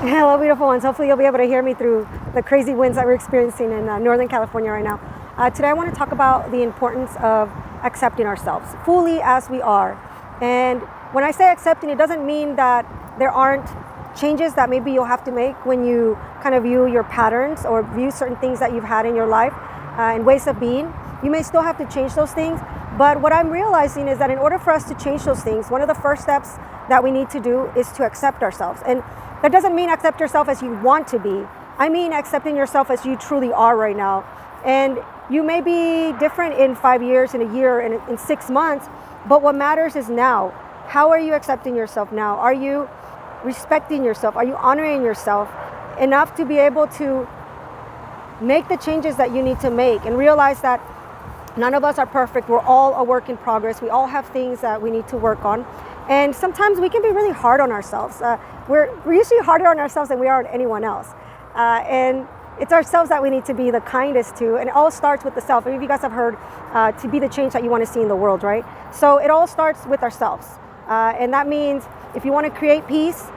Hello, beautiful ones. Hopefully, you'll be able to hear me through the crazy winds that we're experiencing in Northern California right now. Today, I want to talk about the importance of accepting ourselves fully as we are. And when I say accepting, it doesn't mean that there aren't changes that maybe you'll have to make when you kind of view your patterns or view certain things that you've had in your life and ways of being. You may still have to change those things. But what I'm realizing is that in order for us to change those things, one of the first steps that we need to do is to accept ourselves. And that doesn't mean accept yourself as you want to be. I mean accepting yourself as you truly are right now. And you may be different in 5 years, in a year, in 6 months, but what matters is now. How are you accepting yourself now? Are you respecting yourself? Are you honoring yourself enough to be able to make the changes that you need to make and realize that none of us are perfect. We're all a work in progress. We all have things that we need to work on. And sometimes we can be really hard on ourselves. We're usually harder on ourselves than we are on anyone else. And it's ourselves that we need to be the kindest to. And it all starts with the self. Maybe you guys have heard to be the change that you want to see in the world, right? So it all starts with ourselves. And that means if you want to create peace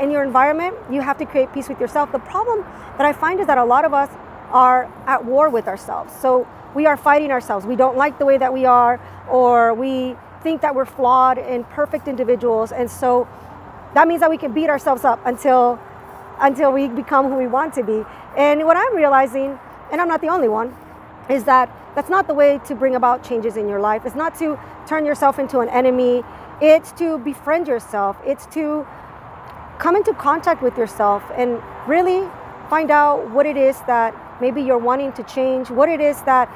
in your environment, you have to create peace with yourself. The problem that I find is that a lot of us are at war with ourselves. So we are fighting ourselves. We don't like the way that we are, or we think that we're flawed and perfect individuals. And so that means that we can beat ourselves up until we become who we want to be. And what I'm realizing, and I'm not the only one, is that that's not the way to bring about changes in your life. It's not to turn yourself into an enemy. It's to befriend yourself. It's to come into contact with yourself and really find out what it is that maybe you're wanting to change, what it is that,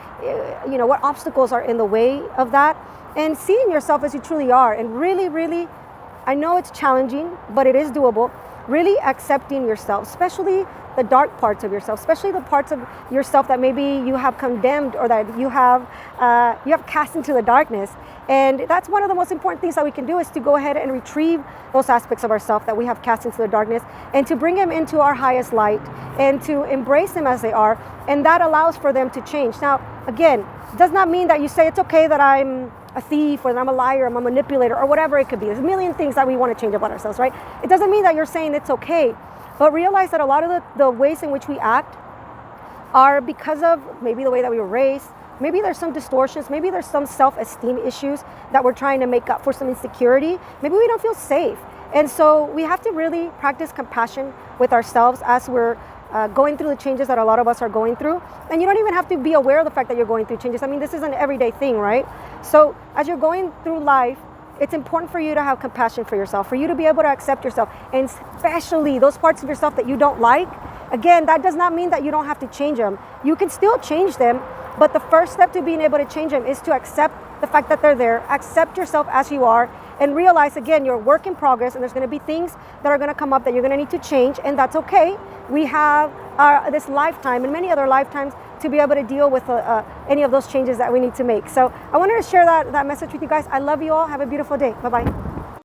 what obstacles are in the way of that, and seeing yourself as you truly are. And really, really, I know it's challenging, but it is doable. Really accepting yourself, especially the dark parts of yourself, especially the parts of yourself that maybe you have condemned or that you have cast into the darkness. And that's one of the most important things that we can do, is to go ahead and retrieve those aspects of ourselves that we have cast into the darkness and to bring them into our highest light and to embrace them as they are. And that allows for them to change. Now, again, it does not mean that you say it's okay that I'm a thief or that I'm a liar, I'm a manipulator, or whatever it could be. There's a million things that we want to change about ourselves, right? It doesn't mean that you're saying it's okay, but realize that a lot of the ways in which we act are because of maybe the way that we were raised. Maybe there's some distortions. Maybe there's some self-esteem issues that we're trying to make up for, some insecurity. Maybe we don't feel safe. And so we have to really practice compassion with ourselves as we're going through the changes that a lot of us are going through. And you don't even have to be aware of the fact that you're going through changes. I mean, this is an everyday thing, right? So as you're going through life, it's important for you to have compassion for yourself, for you to be able to accept yourself, and especially those parts of yourself that you don't like. Again, that does not mean that you don't have to change them. You can still change them, but the first step to being able to change them is to accept the fact that they're there, accept yourself as you are, and realize, again, you're a work in progress, and there's going to be things that are going to come up that you're going to need to change, and that's okay. We have this lifetime and many other lifetimes to be able to deal with any of those changes that we need to make. So I wanted to share that message with you guys. I love you all. Have a beautiful day. Bye-bye.